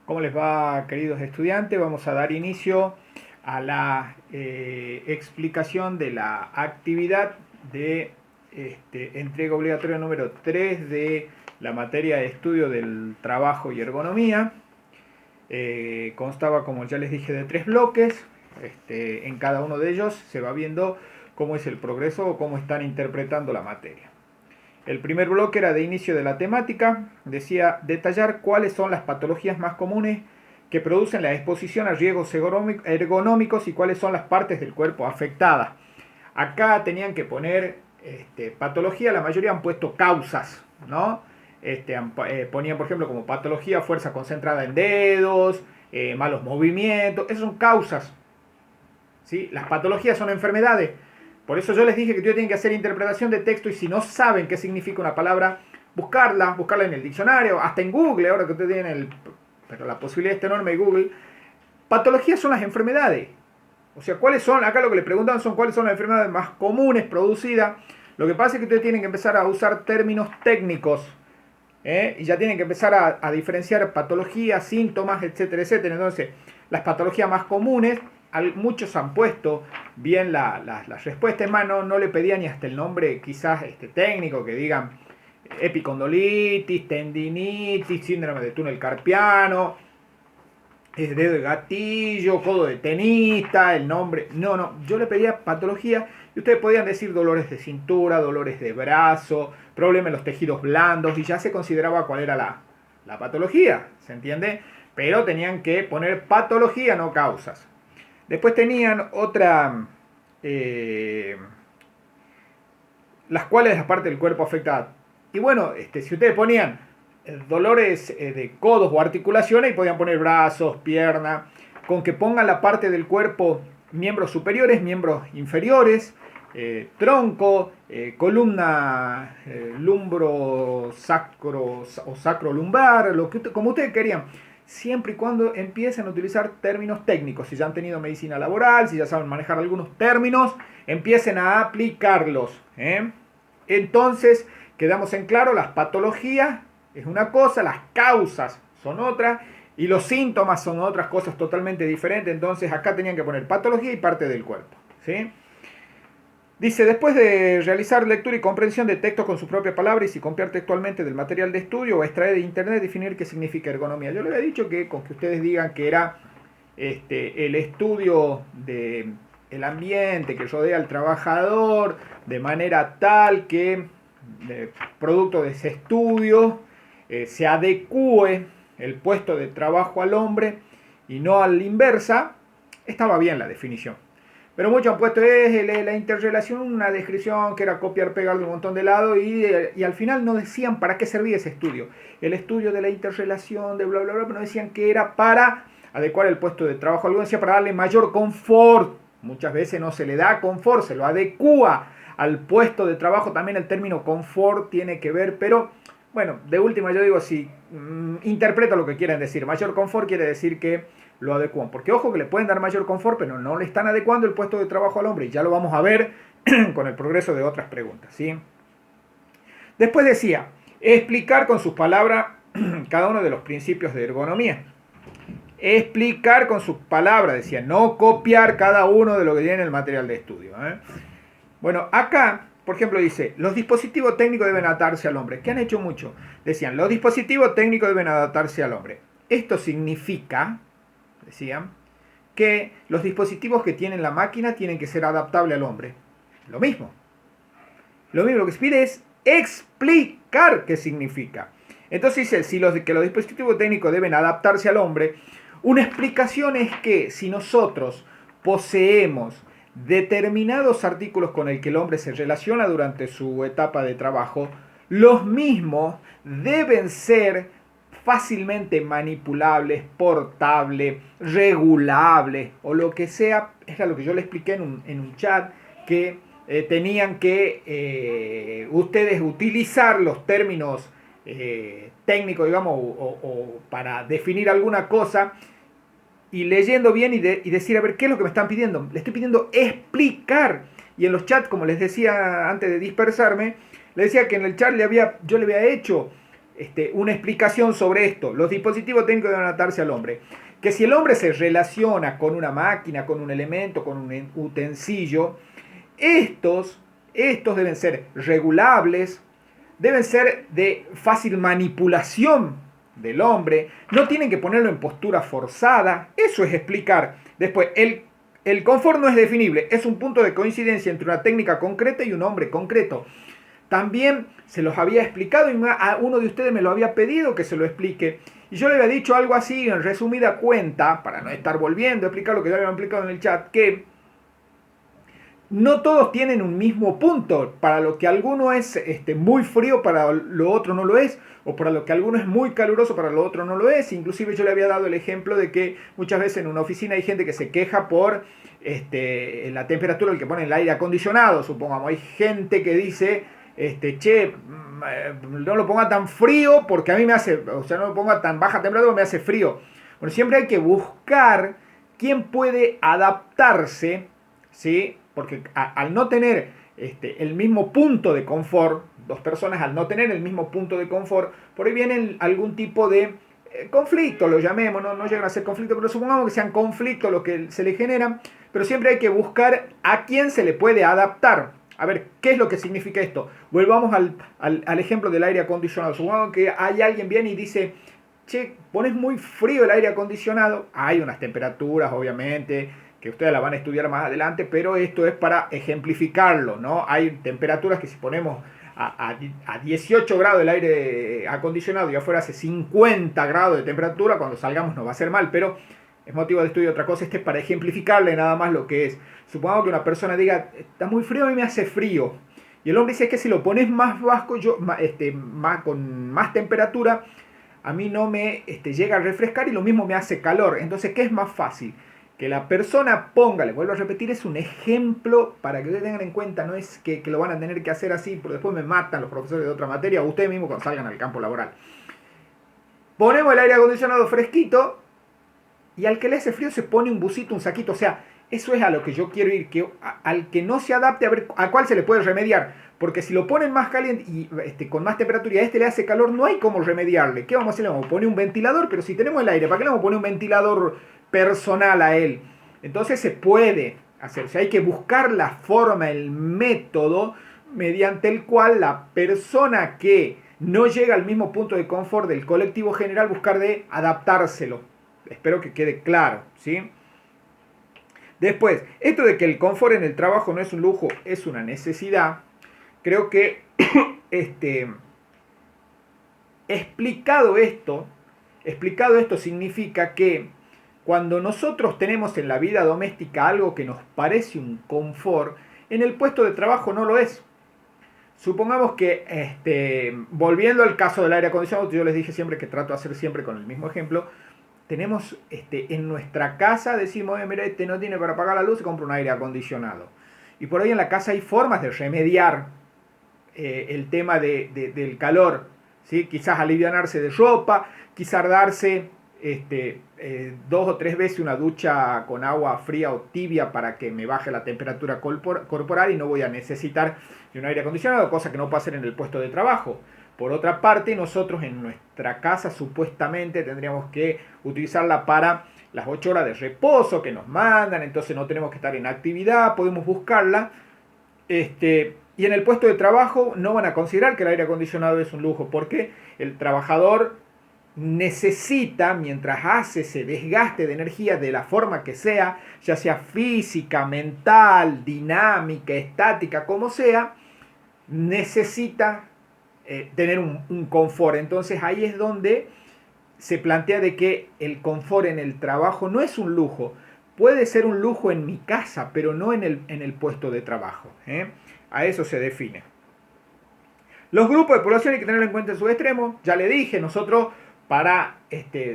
¿Cómo les va, queridos estudiantes? Vamos a dar inicio a la explicación de la actividad de entrega obligatoria número 3 de la materia de estudio del trabajo y ergonomía. Constaba, como ya les dije, de 3 bloques. En cada uno de ellos se va viendo cómo es el progreso o cómo están interpretando la materia. El primer bloque era de inicio de la temática, decía detallar cuáles son las patologías más comunes que producen la exposición a riesgos ergonómicos y cuáles son las partes del cuerpo afectadas. Acá tenían que poner patología, la mayoría han puesto causas, ¿no? Ponían, por ejemplo, como patología fuerza concentrada en dedos, malos movimientos, esas son causas, ¿sí? Las patologías son enfermedades. Por eso yo les dije que ustedes tienen que hacer interpretación de texto y si no saben qué significa una palabra, buscarla en el diccionario, hasta en Google, ahora que ustedes tienen pero la posibilidad está enorme de Google. Patologías son las enfermedades. O sea, ¿cuáles son? Acá lo que le preguntan son cuáles son las enfermedades más comunes producidas. Lo que pasa es que ustedes tienen que empezar a usar términos técnicos. Y ya tienen que empezar a diferenciar patologías, síntomas, etcétera, etcétera. Entonces, las patologías más comunes, muchos han puesto bien las respuestas. Es más, no le pedía ni hasta el nombre quizás técnico, que digan epicondilitis, tendinitis, síndrome de túnel carpiano, dedo de gatillo, codo de tenista, el nombre. No, yo le pedía patología y ustedes podían decir dolores de cintura, dolores de brazo, problemas en los tejidos blandos y ya se consideraba cuál era la patología, ¿se entiende? Pero tenían que poner patología, no causas. Después tenían otra, las cuales la parte del cuerpo afectada. Y bueno, si ustedes ponían dolores de codos o articulaciones, y podían poner brazos, piernas, con que pongan la parte del cuerpo, miembros superiores, miembros inferiores, tronco, columna, lumbro, sacro o sacro-lumbar, como ustedes querían, siempre y cuando empiecen a utilizar términos técnicos. Si ya han tenido medicina laboral, si ya saben manejar algunos términos, empiecen a aplicarlos. Entonces, quedamos en claro, las patologías es una cosa, las causas son otra y los síntomas son otras cosas totalmente diferentes. Entonces acá tenían que poner patología y parte del cuerpo, ¿sí? Dice, después de realizar lectura y comprensión de textos con su propia palabra y si copiar textualmente del material de estudio o extraer de internet, definir qué significa ergonomía. Yo le había dicho que con que ustedes digan que era el estudio del ambiente que rodea al trabajador de manera tal que, producto de ese estudio, se adecúe el puesto de trabajo al hombre y no a la inversa, estaba bien la definición. Pero muchos han puesto la interrelación, una descripción que era copiar, pegar de un montón de lados y al final no decían para qué servía ese estudio. El estudio de la interrelación, de bla, bla, bla, pero no decían que era para adecuar el puesto de trabajo. Algunos decían para darle mayor confort. Muchas veces no se le da confort, se lo adecúa al puesto de trabajo. También el término confort tiene que ver, pero bueno, de última yo digo así, interpreta lo que quieren decir. Mayor confort quiere decir que lo adecuan. Porque ojo que le pueden dar mayor confort, pero no le están adecuando el puesto de trabajo al hombre. Y ya lo vamos a ver con el progreso de otras preguntas, ¿sí? Después decía, explicar con sus palabras cada uno de los principios de ergonomía. Explicar con sus palabras, decía, no copiar cada uno de lo que tiene en el material de estudio. Bueno, acá, por ejemplo, dice, los dispositivos técnicos deben adaptarse al hombre. ¿Qué han hecho mucho? Decían, los dispositivos técnicos deben adaptarse al hombre. Esto significa, decían, que los dispositivos que tiene la máquina tienen que ser adaptables al hombre. Lo mismo. Lo que se pide es explicar qué significa. Entonces dice, que los dispositivos técnicos deben adaptarse al hombre, una explicación es que si nosotros poseemos determinados artículos con el que el hombre se relaciona durante su etapa de trabajo, los mismos deben ser fácilmente manipulables, portables, regulables o lo que sea. Es lo que yo le expliqué en un chat, que tenían que ustedes utilizar los términos técnicos, digamos, o para definir alguna cosa y leyendo bien y decir, a ver, ¿qué es lo que me están pidiendo? Le estoy pidiendo explicar. Y en los chats, como les decía antes de dispersarme, le decía que en el chat yo le había hecho una explicación sobre esto. Los dispositivos técnicos deben adaptarse al hombre. Que si el hombre se relaciona con una máquina, con un elemento, con un utensilio, estos deben ser regulables, deben ser de fácil manipulación del hombre, no tienen que ponerlo en postura forzada. Eso es explicar. Después, el confort no es definible, es un punto de coincidencia entre una técnica concreta y un hombre concreto. También se los había explicado y a uno de ustedes me lo había pedido que se lo explique. Y yo le había dicho algo así en resumida cuenta, para no estar volviendo a explicar lo que ya había explicado en el chat, que no todos tienen un mismo punto. Para lo que alguno es muy frío, para lo otro no lo es. O para lo que alguno es muy caluroso, para lo otro no lo es. Inclusive yo le había dado el ejemplo de que muchas veces en una oficina hay gente que se queja por la temperatura al que pone el aire acondicionado. Supongamos, hay gente que dice, che, no lo ponga tan frío porque a mí me hace, o sea, no lo ponga tan baja temperatura porque me hace frío. Bueno, siempre hay que buscar quién puede adaptarse, ¿sí? Porque al no tener el mismo punto de confort, dos personas al no tener el mismo punto de confort, por ahí viene algún tipo de conflicto, lo llamemos, no llegan a ser conflicto, pero supongamos que sean conflictos los que se le generan, pero siempre hay que buscar a quién se le puede adaptar. A ver, ¿qué es lo que significa esto? Volvamos al ejemplo del aire acondicionado. Supongamos que hay alguien viene y dice, che, pones muy frío el aire acondicionado. Hay unas temperaturas, obviamente, que ustedes la van a estudiar más adelante, pero esto es para ejemplificarlo, ¿no? Hay temperaturas que si ponemos a 18 grados el aire acondicionado y afuera hace 50 grados de temperatura, cuando salgamos nos va a hacer mal, pero es motivo de estudio otra cosa. Es para ejemplificarle nada más lo que es. Supongamos que una persona diga, está muy frío, a mí me hace frío. Y el hombre dice, es que si lo pones más bajo, con más temperatura, a mí no me llega a refrescar y lo mismo me hace calor. Entonces, ¿qué es más fácil? Que la persona ponga, le vuelvo a repetir, es un ejemplo para que ustedes tengan en cuenta, no es que lo van a tener que hacer así, porque después me matan los profesores de otra materia, o ustedes mismos cuando salgan al campo laboral. Ponemos el aire acondicionado fresquito, y al que le hace frío se pone un busito, un saquito. O sea, eso es a lo que yo quiero ir, que al que no se adapte, a ver a cuál se le puede remediar. Porque si lo ponen más caliente y con más temperatura y a le hace calor, no hay cómo remediarle. ¿Qué vamos a hacer? Le vamos a poner un ventilador, pero si tenemos el aire, ¿para qué le vamos a poner un ventilador personal a él? Entonces se puede hacer. O sea, hay que buscar la forma, el método mediante el cual la persona que no llega al mismo punto de confort del colectivo general, buscar de adaptárselo. Espero que quede claro, ¿sí? Después, esto de que el confort en el trabajo no es un lujo, es una necesidad. Creo que explicado esto significa que cuando nosotros tenemos en la vida doméstica algo que nos parece un confort, en el puesto de trabajo no lo es. Supongamos que, volviendo al caso del aire acondicionado, yo les dije siempre que trato de hacer siempre con el mismo ejemplo. Tenemos en nuestra casa, decimos, mira, no tiene para pagar la luz, se compra un aire acondicionado. Y por ahí en la casa hay formas de remediar el tema del calor, ¿sí? Quizás alivianarse de ropa, quizás darse 2 o 3 veces una ducha con agua fría o tibia para que me baje la temperatura corporal y no voy a necesitar de un aire acondicionado, cosa que no puedo hacer en el puesto de trabajo. Por otra parte, nosotros en nuestra casa supuestamente tendríamos que utilizarla para las 8 horas de reposo que nos mandan, entonces no tenemos que estar en actividad, podemos buscarla. Y en el puesto de trabajo no van a considerar que el aire acondicionado es un lujo, porque el trabajador necesita, mientras hace ese desgaste de energía de la forma que sea, ya sea física, mental, dinámica, estática, como sea, necesita tener un confort. Entonces ahí es donde se plantea de que el confort en el trabajo no es un lujo. Puede ser un lujo en mi casa, pero no en el puesto de trabajo. A eso se define. Los grupos de población hay que tenerlo en cuenta en sus extremos. Ya le dije, nosotros para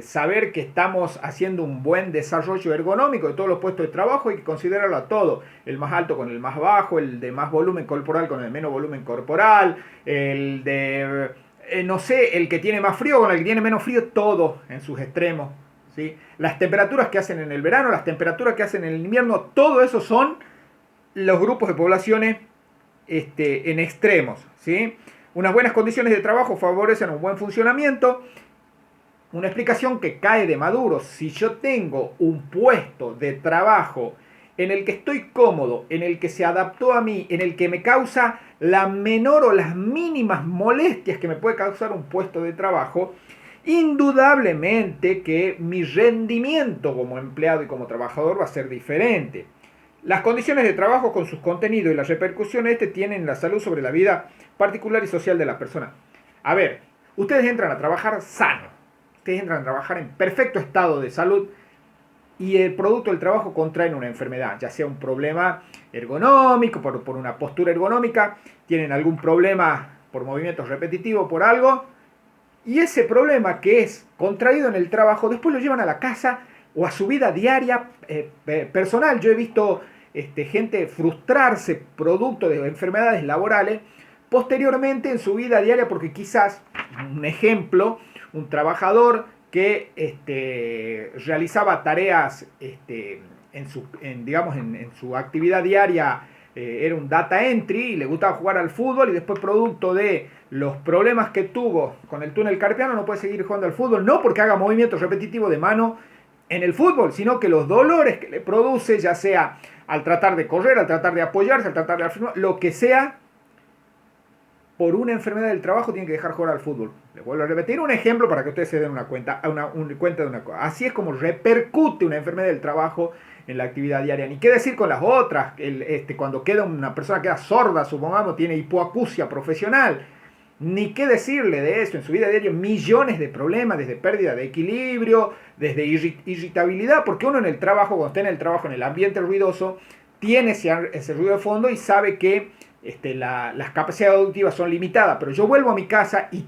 saber que estamos haciendo un buen desarrollo ergonómico de todos los puestos de trabajo hay que considerarlo a todo. El más alto con el más bajo, el de más volumen corporal con el menos volumen corporal, el de, el que tiene más frío con el que tiene menos frío, todo en sus extremos, ¿sí? Las temperaturas que hacen en el verano, las temperaturas que hacen en el invierno, todo eso son los grupos de poblaciones en extremos, ¿sí? Unas buenas condiciones de trabajo favorecen un buen funcionamiento. Una explicación que cae de maduro. Si yo tengo un puesto de trabajo en el que estoy cómodo, en el que se adaptó a mí, en el que me causa la menor o las mínimas molestias que me puede causar un puesto de trabajo, indudablemente que mi rendimiento como empleado y como trabajador va a ser diferente. Las condiciones de trabajo con sus contenidos y las repercusiones tienen en la salud sobre la vida particular y social de la persona. A ver, ustedes entran a trabajar sano, ustedes entran a trabajar en perfecto estado de salud y el producto del trabajo contraen una enfermedad, ya sea un problema ergonómico, por una postura ergonómica, tienen algún problema por movimientos repetitivos, por algo, y ese problema que es contraído en el trabajo, después lo llevan a la casa o a su vida diaria personal. Yo he visto gente frustrarse producto de enfermedades laborales posteriormente en su vida diaria porque quizás, un ejemplo, un trabajador que realizaba tareas en su actividad diaria, era un data entry y le gustaba jugar al fútbol y después producto de los problemas que tuvo con el túnel carpiano no puede seguir jugando al fútbol, no porque haga movimientos repetitivos de mano en el fútbol, sino que los dolores que le produce, ya sea al tratar de correr, al tratar de apoyarse, al tratar de afirmar, lo que sea, por una enfermedad del trabajo tiene que dejar jugar al fútbol. Le vuelvo a repetir un ejemplo para que ustedes se den una cuenta de una cosa. Así es como repercute una enfermedad del trabajo en la actividad diaria. Ni qué decir con las otras, cuando una persona queda sorda, supongamos, tiene hipoacusia profesional. Ni qué decirle de eso, en su vida diaria millones de problemas, desde pérdida de equilibrio, desde irritabilidad, porque uno en el trabajo, cuando está en el trabajo, en el ambiente ruidoso, tiene ese ruido de fondo y sabe que las capacidades auditivas son limitadas, pero yo vuelvo a mi casa y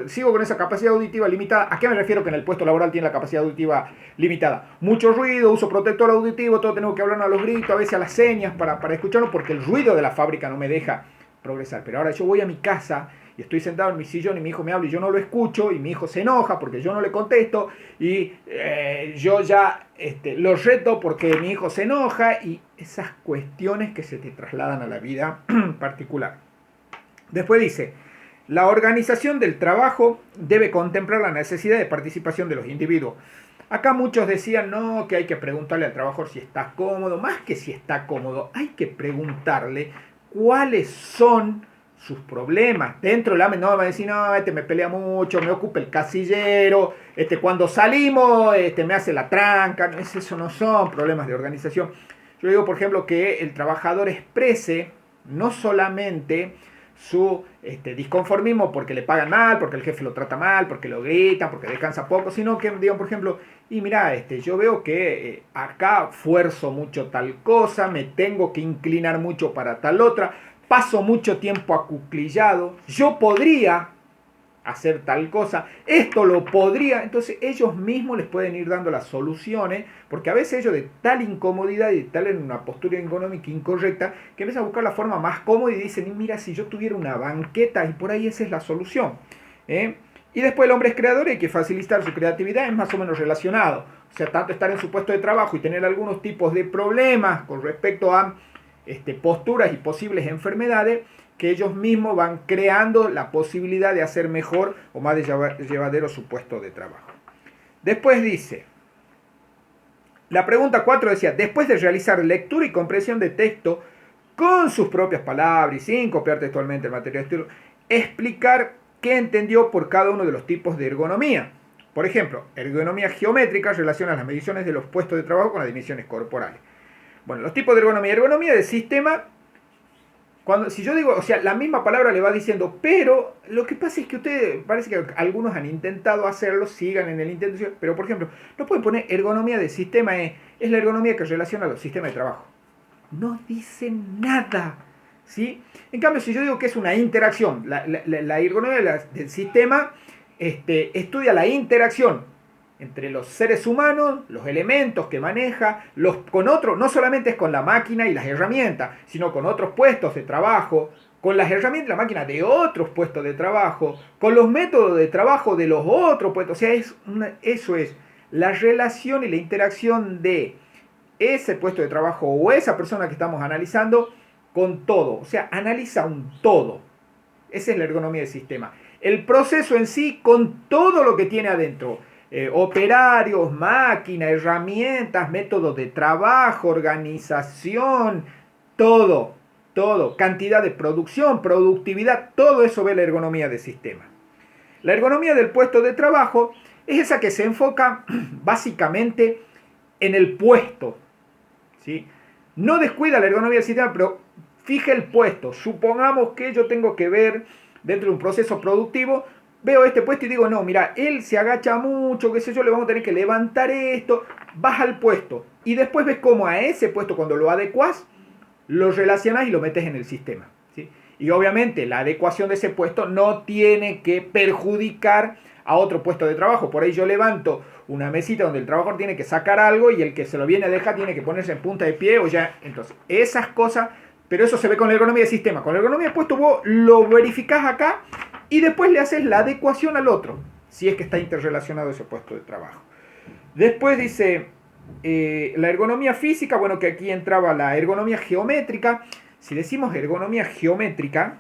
sigo con esa capacidad auditiva limitada. ¿A qué me refiero que en el puesto laboral tiene la capacidad auditiva limitada? Mucho ruido, uso protector auditivo, todo tengo que hablar a los gritos, a veces a las señas para escucharlo, porque el ruido de la fábrica no me deja progresar. Pero ahora yo voy a mi casa y estoy sentado en mi sillón y mi hijo me habla y yo no lo escucho y mi hijo se enoja porque yo no le contesto y yo ya lo reto porque mi hijo se enoja y esas cuestiones que se te trasladan a la vida particular. Después dice, la organización del trabajo debe contemplar la necesidad de participación de los individuos. Acá muchos decían, no, que hay que preguntarle al trabajador si está cómodo. Más que si está cómodo, hay que preguntarle cuáles son sus problemas. Dentro del AME no va a decir, no, me pelea mucho, me ocupa el casillero, cuando salimos me hace la tranca. No, eso no son problemas de organización. Yo digo, por ejemplo, que el trabajador exprese no solamente su disconformismo porque le pagan mal, porque el jefe lo trata mal, porque lo gritan, porque descansa poco, sino que digan, por ejemplo, y mira, yo veo que acá fuerzo mucho tal cosa, me tengo que inclinar mucho para tal otra, paso mucho tiempo acuclillado, yo podría hacer tal cosa, esto lo podría, entonces ellos mismos les pueden ir dando las soluciones, porque a veces ellos de tal incomodidad y de tal en una postura ergonómica incorrecta, que empiezan a buscar la forma más cómoda y dicen, mira, si yo tuviera una banqueta y por ahí esa es la solución. Y después el hombre es creador y hay que facilitar su creatividad, es más o menos relacionado, o sea, tanto estar en su puesto de trabajo y tener algunos tipos de problemas con respecto a posturas y posibles enfermedades, que ellos mismos van creando la posibilidad de hacer mejor o más llevadero su puesto de trabajo. Después dice, la pregunta 4 decía, después de realizar lectura y comprensión de texto con sus propias palabras y sin copiar textualmente el material de estudio, explicar qué entendió por cada uno de los tipos de ergonomía. Por ejemplo, ergonomía geométrica relaciona las mediciones de los puestos de trabajo con las dimensiones corporales. Bueno, los tipos de ergonomía de sistema. Si yo digo, o sea, la misma palabra le va diciendo, pero lo que pasa es que ustedes, parece que algunos han intentado hacerlo, sigan en el intento, pero por ejemplo, no pueden poner ergonomía de sistema, es la ergonomía que relaciona los sistemas de trabajo. No dicen nada, ¿sí? En cambio, si yo digo que es una interacción, la ergonomía del sistema estudia la interacción entre los seres humanos, los elementos que maneja, con otros, no solamente es con la máquina y las herramientas, sino con otros puestos de trabajo, con las herramientas y la máquina de otros puestos de trabajo, con los métodos de trabajo de los otros puestos. O sea, eso es la relación y la interacción de ese puesto de trabajo o esa persona que estamos analizando con todo. O sea, analiza un todo. Esa es la ergonomía del sistema. El proceso en sí con todo lo que tiene adentro. Operarios, máquinas, herramientas, métodos de trabajo, organización, todo, todo, cantidad de producción, productividad, todo eso ve la ergonomía del sistema. La ergonomía del puesto de trabajo es esa que se enfoca básicamente en el puesto, ¿sí? No descuida la ergonomía del sistema, pero fija el puesto. Supongamos que yo tengo que ver dentro de un proceso productivo, veo este puesto y digo, no, mira, él se agacha mucho, qué sé yo, le vamos a tener que levantar esto, vas al puesto y después ves cómo a ese puesto cuando lo adecuas, lo relacionas y lo metes en el sistema, ¿sí? Y obviamente la adecuación de ese puesto no tiene que perjudicar a otro puesto de trabajo. Por ahí yo levanto una mesita donde el trabajador tiene que sacar algo y el que se lo viene a dejar tiene que ponerse en punta de pie o ya. Entonces, esas cosas, pero eso se ve con la ergonomía del sistema. Con la ergonomía del puesto vos lo verificás acá y después le haces la adecuación al otro, si es que está interrelacionado ese puesto de trabajo. Después dice la ergonomía física, bueno, que aquí entraba la ergonomía geométrica. Si decimos ergonomía geométrica,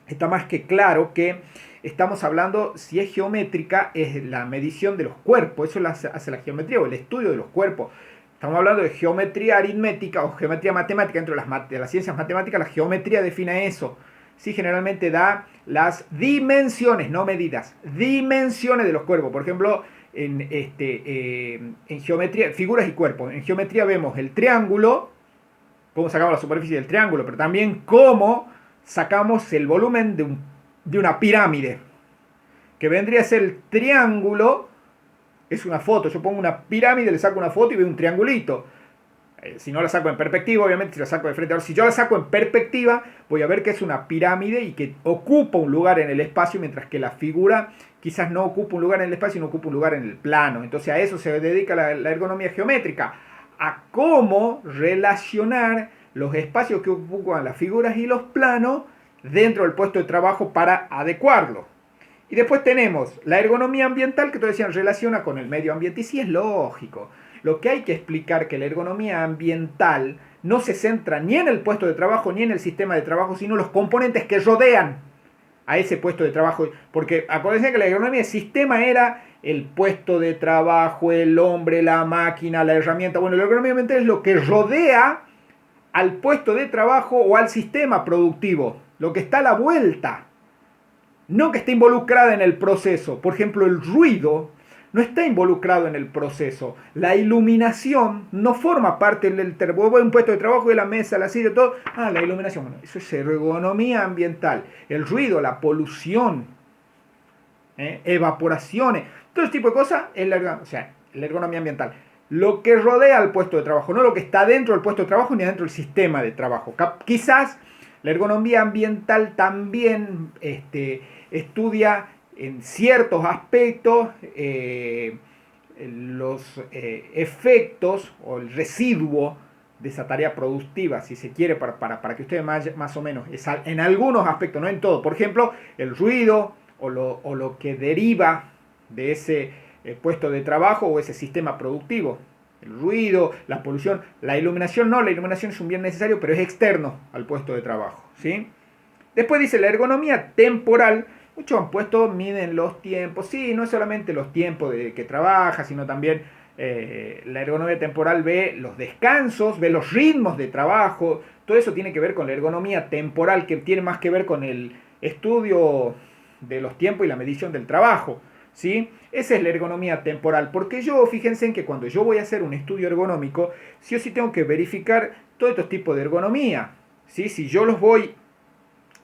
está más que claro que estamos hablando, si es geométrica, es la medición de los cuerpos. Eso hace la geometría o el estudio de los cuerpos. Estamos hablando de geometría aritmética o geometría matemática. Dentro de las ciencias matemáticas, la geometría define eso. Sí, generalmente da las dimensiones, no medidas, dimensiones de los cuerpos. Por ejemplo, en geometría, figuras y cuerpos. En geometría vemos el triángulo, cómo sacamos la superficie del triángulo, pero también cómo sacamos el volumen de una pirámide, que vendría a ser el triángulo, es una foto, yo pongo una pirámide, le saco una foto y veo un triangulito. Si no la saco en perspectiva, obviamente si la saco de frente, ahora si yo la saco en perspectiva, voy a ver que es una pirámide y que ocupa un lugar en el espacio, mientras que la figura quizás no ocupa un lugar en el espacio y no ocupa un lugar en el plano. Entonces a eso se dedica la ergonomía geométrica, a cómo relacionar los espacios que ocupan las figuras y los planos dentro del puesto de trabajo para adecuarlo. Y después tenemos la ergonomía ambiental, que todos decían relaciona con el medio ambiente, y sí es lógico. Lo que hay que explicar que la ergonomía ambiental no se centra ni en el puesto de trabajo ni en el sistema de trabajo, sino los componentes que rodean a ese puesto de trabajo. Porque acuérdense que la ergonomía del sistema era el puesto de trabajo, el hombre, la máquina, la herramienta. Bueno, la ergonomía ambiental es lo que rodea al puesto de trabajo o al sistema productivo, lo que está a la vuelta, no que esté involucrada en el proceso. Por ejemplo, el ruido no está involucrado en el proceso. La iluminación no forma parte del un puesto de trabajo, de la mesa, la silla, todo. La iluminación, bueno, eso es ergonomía ambiental. El ruido, la polución, evaporaciones, todo ese tipo de cosas es la ergonomía ambiental. Lo que rodea al puesto de trabajo, no lo que está dentro del puesto de trabajo ni dentro del sistema de trabajo. Quizás la ergonomía ambiental también estudia en ciertos aspectos los efectos o el residuo de esa tarea productiva, si se quiere, para que ustedes más o menos, en algunos aspectos, no en todo. Por ejemplo, el ruido o lo que deriva de ese puesto de trabajo o ese sistema productivo. El ruido, la polución, la iluminación no, la iluminación es un bien necesario, pero es externo al puesto de trabajo, ¿sí? Después dice la ergonomía temporal. Muchos han puesto, miden los tiempos. Sí, no es solamente los tiempos de que trabaja, sino también la ergonomía temporal ve los descansos, ve los ritmos de trabajo. Todo eso tiene que ver con la ergonomía temporal, que tiene más que ver con el estudio de los tiempos y la medición del trabajo, ¿sí? Esa es la ergonomía temporal, porque fíjense en que cuando yo voy a hacer un estudio ergonómico, sí o sí tengo que verificar todos estos tipos de ergonomía, ¿sí? Si yo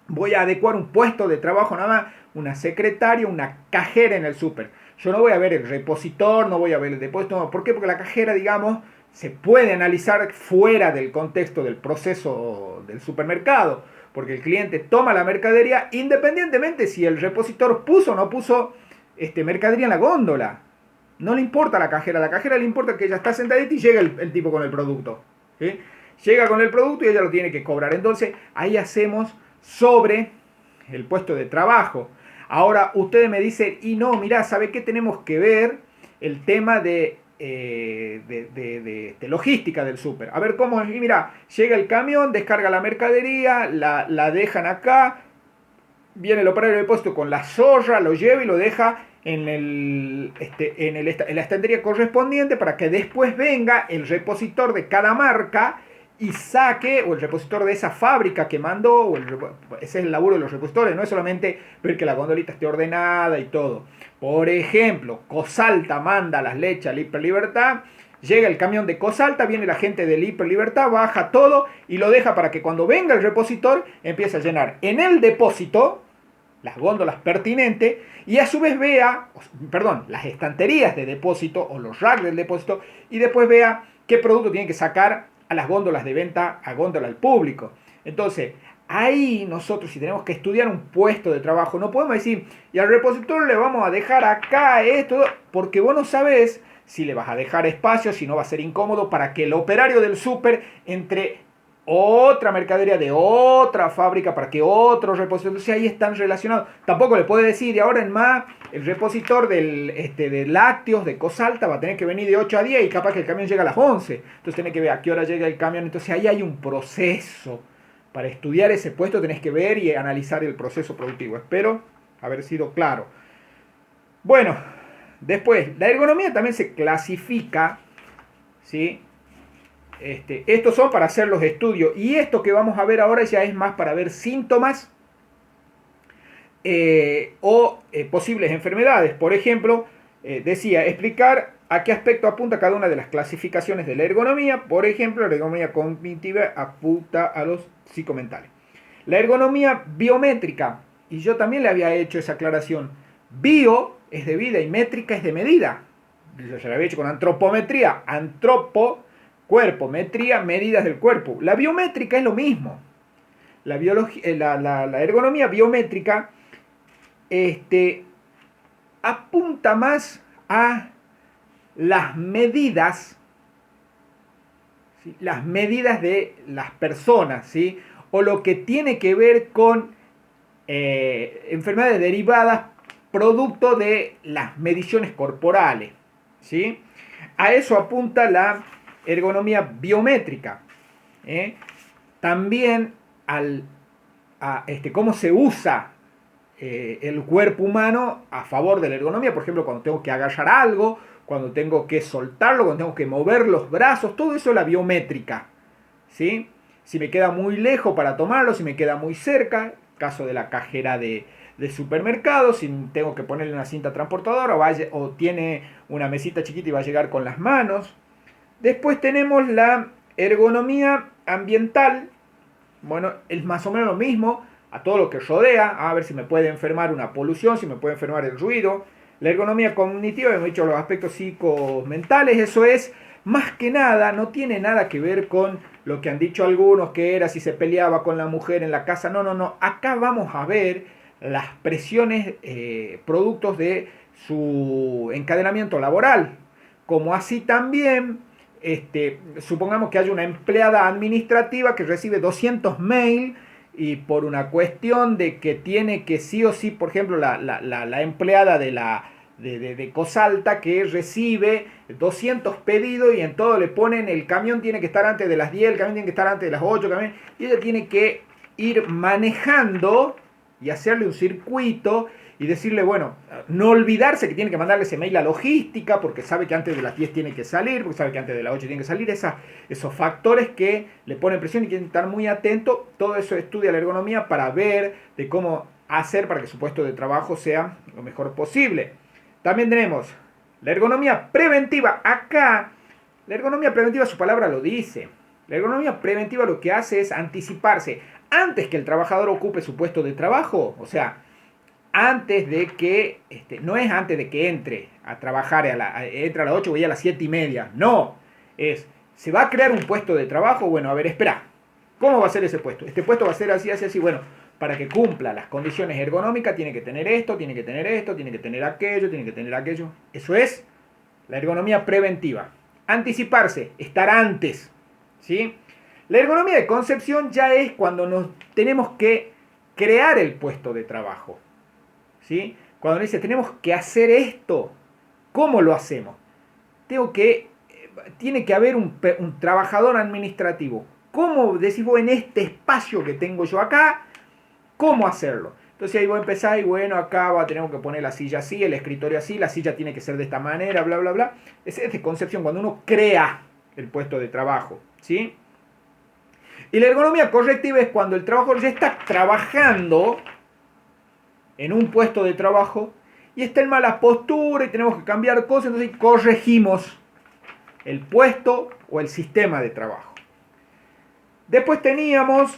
voy a adecuar un puesto de trabajo, nada más, una secretaria, una cajera en el súper. Yo no voy a ver el repositor, no voy a ver el depósito. No. ¿Por qué? Porque la cajera, digamos, se puede analizar fuera del contexto del proceso del supermercado. Porque el cliente toma la mercadería independientemente si el repositor puso o no puso mercadería en la góndola. No le importa a la cajera le importa que ella está sentadita y llega el tipo con el producto, ¿sí? Llega con el producto y ella lo tiene que cobrar. Entonces ahí hacemos sobre el puesto de trabajo. Ahora ustedes me dicen, y no, mirá, ¿sabe qué tenemos que ver? El tema de logística del súper. A ver cómo es. Y mira, llega el camión, descarga la mercadería, la dejan acá, viene el operario de depósito con la zorra, lo lleva y lo deja en, en la estantería correspondiente para que después venga el repositor de cada marca y saque, o el repositor de esa fábrica que mandó, ese es el laburo de los repositores, no es solamente ver que la gondolita esté ordenada y todo. Por ejemplo, Cosalta manda las leches al Hiper Libertad, llega el camión de Cosalta, viene la gente del Hiper Libertad, baja todo y lo deja para que cuando venga el repositor empiece a llenar en el depósito las góndolas pertinentes y a su vez vea, perdón, las estanterías de depósito o los racks del depósito y después vea qué producto tiene que sacar a las góndolas de venta, a góndola al público. Entonces, ahí nosotros si tenemos que estudiar un puesto de trabajo, no podemos decir, y al repositor le vamos a dejar acá esto, porque vos no sabés si le vas a dejar espacio, si no va a ser incómodo para que el operario del súper entre otra mercadería de otra fábrica para que otro repositor, entonces ahí están relacionados. Tampoco le puede decir de ahora en más el repositor de lácteos de Cosalta va a tener que venir de 8 a 10 y capaz que el camión llega a las 11, entonces tenés que ver a qué hora llega el camión, entonces ahí hay un proceso. Para estudiar ese puesto tenés que ver y analizar el proceso productivo. Espero haber sido claro. Bueno, después, la ergonomía también se clasifica, ¿sí? Estos son para hacer los estudios y esto que vamos a ver ahora ya es más para ver síntomas o posibles enfermedades. Por ejemplo, decía, explicar a qué aspecto apunta cada una de las clasificaciones de la ergonomía. Por ejemplo, la ergonomía cognitiva apunta a los psicomentales. La ergonomía biométrica, y yo también le había hecho esa aclaración, bio es de vida y métrica es de medida. Yo se la había hecho con antropometría, cuerpo, metría, medidas del cuerpo. La biométrica es lo mismo. La ergonomía biométrica apunta más a las medidas, ¿sí? Las medidas de las personas, ¿sí? O lo que tiene que ver con enfermedades derivadas producto de las mediciones corporales, ¿sí? A eso apunta la ergonomía biométrica. También cómo se usa el cuerpo humano a favor de la ergonomía, por ejemplo, cuando tengo que agarrar algo, cuando tengo que soltarlo, cuando tengo que mover los brazos, todo eso es la biométrica, ¿sí? Si me queda muy lejos para tomarlo, si me queda muy cerca, caso de la cajera de supermercado, si tengo que ponerle una cinta transportadora o tiene una mesita chiquita y va a llegar con las manos. Después tenemos la ergonomía ambiental. Bueno, es más o menos lo mismo a todo lo que rodea, a ver si me puede enfermar una polución, si me puede enfermar el ruido. La ergonomía cognitiva, hemos dicho los aspectos psicomentales, eso es más que nada, no tiene nada que ver con lo que han dicho algunos, que era si se peleaba con la mujer en la casa. No, acá vamos a ver las presiones productos de su encadenamiento laboral, como así también supongamos que hay una empleada administrativa que recibe 200 mails y por una cuestión de que tiene que sí o sí, por ejemplo, la empleada de Cosalta que recibe 200 pedidos y en todo le ponen el camión tiene que estar antes de las 10, el camión tiene que estar antes de las 8, y ella tiene que ir manejando y hacerle un circuito y decirle, bueno, no olvidarse que tiene que mandarle ese mail a logística porque sabe que antes de las 10 tiene que salir, porque sabe que antes de las 8 tiene que salir, esos factores que le ponen presión y tienen que estar muy atentos. Todo eso estudia la ergonomía para ver de cómo hacer para que su puesto de trabajo sea lo mejor posible. También tenemos la ergonomía preventiva. Acá, la ergonomía preventiva, su palabra lo dice. La ergonomía preventiva lo que hace es anticiparse antes que el trabajador ocupe su puesto de trabajo, o sea, antes de que, no es antes de que entre a trabajar, entra a las 8 y a las 7 y media, no, se va a crear un puesto de trabajo, bueno, a ver, espera, ¿cómo va a ser ese puesto? Este puesto va a ser así, bueno, para que cumpla las condiciones ergonómicas tiene que tener esto, tiene que tener esto, tiene que tener aquello, tiene que tener aquello, eso es la ergonomía preventiva, anticiparse, estar antes, ¿sí? La ergonomía de concepción ya es cuando nos tenemos que crear el puesto de trabajo, ¿sí? Cuando dice, tenemos que hacer esto, ¿cómo lo hacemos? Tiene que haber un trabajador administrativo. ¿Cómo decís vos en este espacio que tengo yo acá? ¿Cómo hacerlo? Entonces ahí vos empezás y bueno, acá tenemos que poner la silla así, el escritorio así, la silla tiene que ser de esta manera, bla, bla, bla. Esa es de concepción, cuando uno crea el puesto de trabajo, ¿sí? Y la ergonomía correctiva es cuando el trabajador ya está trabajando en un puesto de trabajo y está en mala postura y tenemos que cambiar cosas, entonces corregimos el puesto o el sistema de trabajo. Después teníamos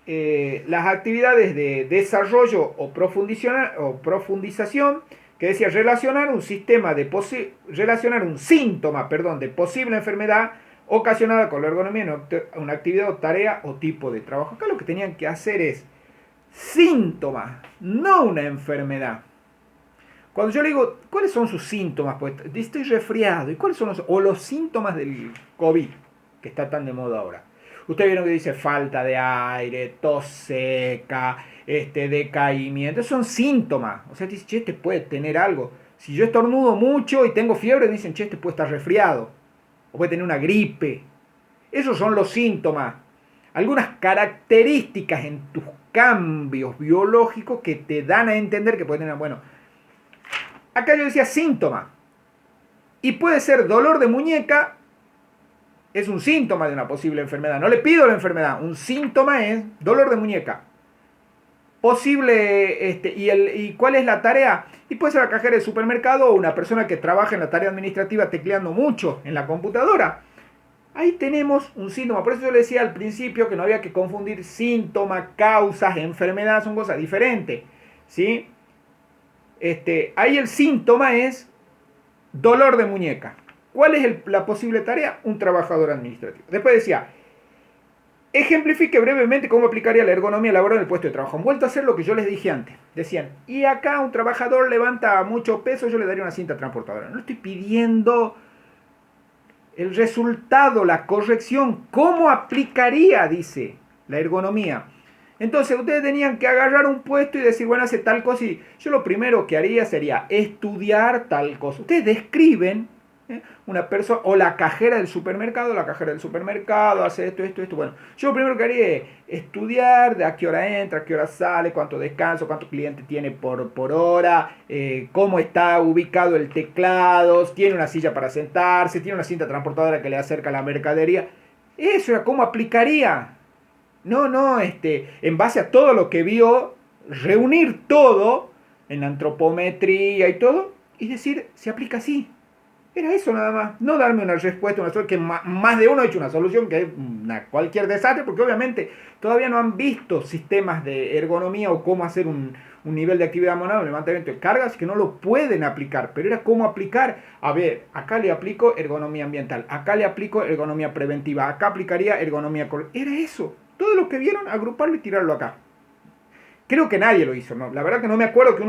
las actividades de desarrollo o profundización, que decía relacionar un síntoma, de posible enfermedad ocasionada con la ergonomía en una actividad o tarea o tipo de trabajo. Acá lo que tenían que hacer es síntomas, no una enfermedad. Cuando yo le digo, ¿cuáles son sus síntomas? Pues estoy resfriado. ¿Y cuáles son los síntomas del COVID, que está tan de moda ahora? Ustedes vieron que dice falta de aire, tos seca, decaimiento. Son síntomas. O sea, te dicen, che, este puede tener algo. Si yo estornudo mucho y tengo fiebre, me dicen, che, este puede estar resfriado. O puede tener una gripe. Esos son los síntomas. Algunas características en tus cambios biológicos que te dan a entender que puede tener, bueno, acá yo decía síntoma. Y puede ser dolor de muñeca, es un síntoma de una posible enfermedad. No le pido la enfermedad, un síntoma es dolor de muñeca. Posible, ¿y cuál es la tarea? Y puede ser la cajera del supermercado o una persona que trabaja en la tarea administrativa tecleando mucho en la computadora. Ahí tenemos un síntoma. Por eso yo le decía al principio que no había que confundir síntoma, causas, enfermedad, son cosas diferentes. ¿Sí? Ahí el síntoma es dolor de muñeca. ¿Cuál es la posible tarea? Un trabajador administrativo. Después decía, ejemplifique brevemente cómo aplicaría la ergonomía laboral en el puesto de trabajo. Han vuelto a hacer lo que yo les dije antes. Decían, y acá un trabajador levanta mucho peso, yo le daría una cinta transportadora. No estoy pidiendo el resultado, la corrección. ¿Cómo aplicaría, dice, la ergonomía? Entonces ustedes tenían que agarrar un puesto y decir, bueno, hace tal cosa. Y yo lo primero que haría sería estudiar tal cosa. Ustedes describen una persona, o la cajera del supermercado hace esto. Bueno, yo lo primero que haría es estudiar de a qué hora entra, a qué hora sale, cuánto descanso, cuántos clientes tiene por hora, cómo está ubicado el teclado, tiene una silla para sentarse, tiene una cinta transportadora que le acerca la mercadería. Eso era cómo aplicaría. No, en base a todo lo que vio, reunir todo en antropometría y todo, y decir, se aplica así. Era eso nada más, no darme una respuesta, que más de uno ha hecho una solución que es cualquier desastre, porque obviamente todavía no han visto sistemas de ergonomía o cómo hacer un nivel de actividad manual, levantamiento de cargas, que no lo pueden aplicar, pero era cómo aplicar. A ver, acá le aplico ergonomía ambiental, acá le aplico ergonomía preventiva, acá aplicaría ergonomía correctiva. Era eso, todo lo que vieron, agruparlo y tirarlo acá. Creo que nadie lo hizo, ¿no? La verdad que no me acuerdo que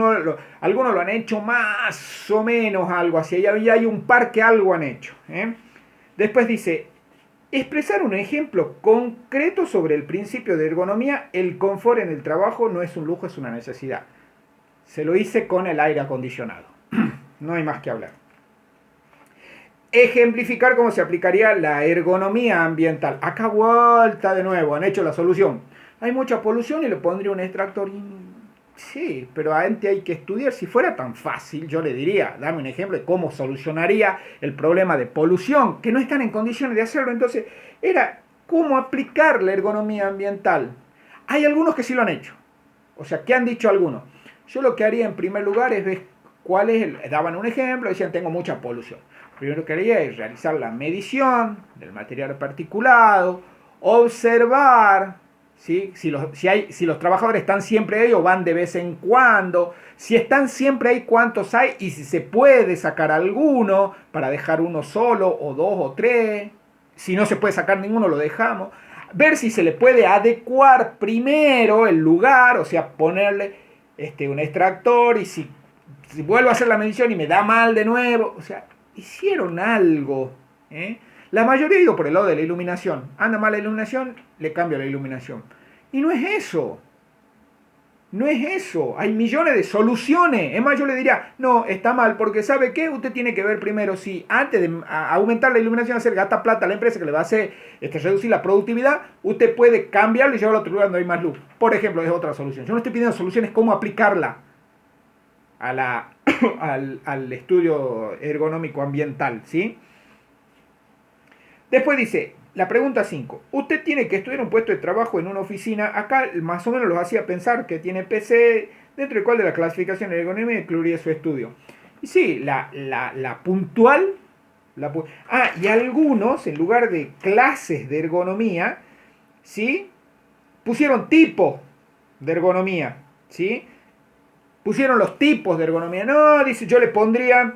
algunos lo han hecho más o menos algo así. Y hay un par que algo han hecho. Después dice, expresar un ejemplo concreto sobre el principio de ergonomía. El confort en el trabajo no es un lujo, es una necesidad. Se lo hice con el aire acondicionado. No hay más que hablar. Ejemplificar cómo se aplicaría la ergonomía ambiental. Acá vuelta de nuevo, han hecho la solución. Hay mucha polución y le pondría un extractor. Sí, pero antes hay que estudiar. Si fuera tan fácil, yo le diría, dame un ejemplo de cómo solucionaría el problema de polución, que no están en condiciones de hacerlo. Entonces, era cómo aplicar la ergonomía ambiental. Hay algunos que sí lo han hecho. O sea, ¿qué han dicho algunos? Yo lo que haría en primer lugar es ver daban un ejemplo, decían, tengo mucha polución. Lo primero que haría es realizar la medición del material particulado, observar, ¿sí? Si los trabajadores están siempre ahí o van de vez en cuando, si están siempre ahí, cuántos hay y si se puede sacar alguno para dejar uno solo o dos o tres. Si no se puede sacar ninguno, lo dejamos. Ver si se le puede adecuar primero el lugar, o sea, ponerle un extractor, y si vuelvo a hacer la medición y me da mal de nuevo, o sea, hicieron algo. La mayoría ha ido por el lado de la iluminación. Anda mal la iluminación, le cambio la iluminación. Y no es eso. No es eso, hay millones de soluciones. Es más, yo le diría, no, está mal, porque ¿sabe qué? Usted tiene que ver primero si antes de aumentar la iluminación, hacer gasta plata a la empresa que le va a hacer reducir la productividad, usted puede cambiarlo y llevarlo a otro lugar donde hay más luz. Por ejemplo, es otra solución. Yo no estoy pidiendo soluciones, cómo aplicarla al estudio ergonómico ambiental, ¿sí? Después dice, la pregunta 5. Usted tiene que estudiar un puesto de trabajo en una oficina. Acá más o menos los hacía pensar que tiene PC, dentro del cual de la clasificación de ergonomía incluiría su estudio. Y sí, la puntual. Y algunos, en lugar de clases de ergonomía, ¿sí? Pusieron tipo de ergonomía, ¿sí? Pusieron los tipos de ergonomía. No, dice, yo le pondría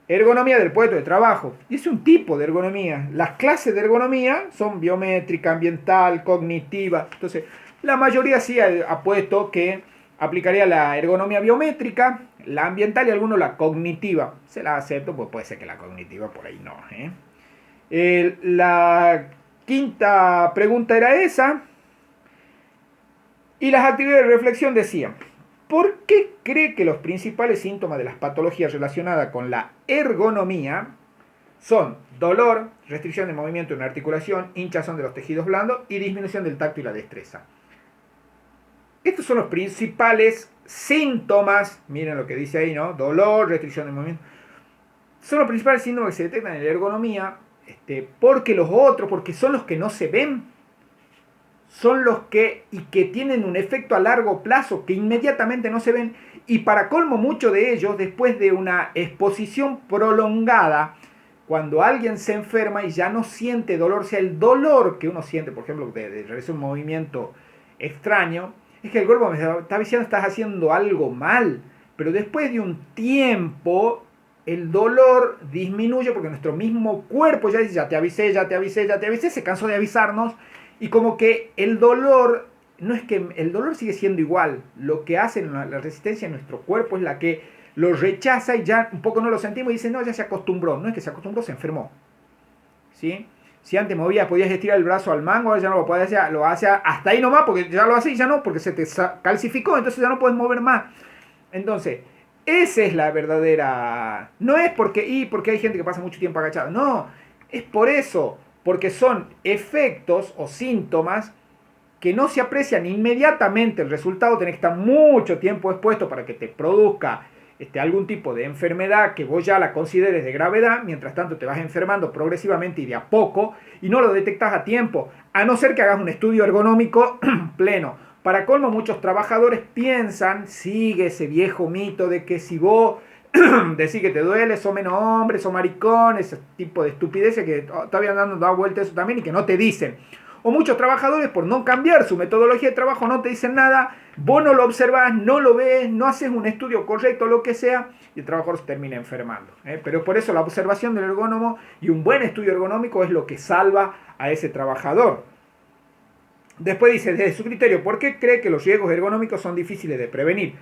ergonomía del puesto de trabajo. Y es un tipo de ergonomía. Las clases de ergonomía son biométrica, ambiental, cognitiva. Entonces, la mayoría sí ha puesto que aplicaría la ergonomía biométrica, la ambiental y algunos la cognitiva. Se la acepto, pues puede ser que la cognitiva por ahí no. La quinta pregunta era esa. Y las actividades de reflexión decían: ¿por qué cree que los principales síntomas de las patologías relacionadas con la ergonomía son dolor, restricción de movimiento en una articulación, hinchazón de los tejidos blandos y disminución del tacto y la destreza? Estos son los principales síntomas, miren lo que dice ahí, ¿no? Dolor, restricción de movimiento. Son los principales síntomas que se detectan en la ergonomía, porque son los que no se ven. Son los que tienen un efecto a largo plazo, que inmediatamente no se ven, y para colmo muchos de ellos, después de una exposición prolongada, cuando alguien se enferma y ya no siente dolor, o sea, el dolor que uno siente, por ejemplo, de realizar un movimiento extraño, es que el cuerpo me está diciendo estás haciendo algo mal, pero después de un tiempo el dolor disminuye porque nuestro mismo cuerpo ya dice, ya te avisé, se cansó de avisarnos. Y como que el dolor, no es que el dolor sigue siendo igual, lo que hace la resistencia en nuestro cuerpo es la que lo rechaza y ya un poco no lo sentimos y dice, no, ya se acostumbró. No es que se acostumbró, se enfermó. ¿Sí? Si antes podías estirar el brazo al mango, ahora ya no lo puedes hacer, lo hace hasta ahí nomás, porque ya lo hace y ya no, porque se te calcificó, entonces ya no puedes mover más. Entonces, esa es la verdadera... No es porque hay gente que pasa mucho tiempo agachada, no, es por eso. Porque son efectos o síntomas que no se aprecian inmediatamente el resultado. Tenés que estar mucho tiempo expuesto para que te produzca algún tipo de enfermedad que vos ya la consideres de gravedad. Mientras tanto te vas enfermando progresivamente y de a poco y no lo detectás a tiempo, a no ser que hagas un estudio ergonómico pleno. Para colmo, muchos trabajadores piensan, sigue ese viejo mito de que si vos decir que te duele, sos menos hombre, sos maricón, ese tipo de estupideces que todavía dando vuelta eso también y que no te dicen. O muchos trabajadores, por no cambiar su metodología de trabajo, no te dicen nada, vos no lo observás, no lo ves, no haces un estudio correcto, lo que sea, y el trabajador se termina enfermando. Pero por eso la observación del ergónomo y un buen estudio ergonómico es lo que salva a ese trabajador. Después dice, desde su criterio, ¿por qué cree que los riesgos ergonómicos son difíciles de prevenir?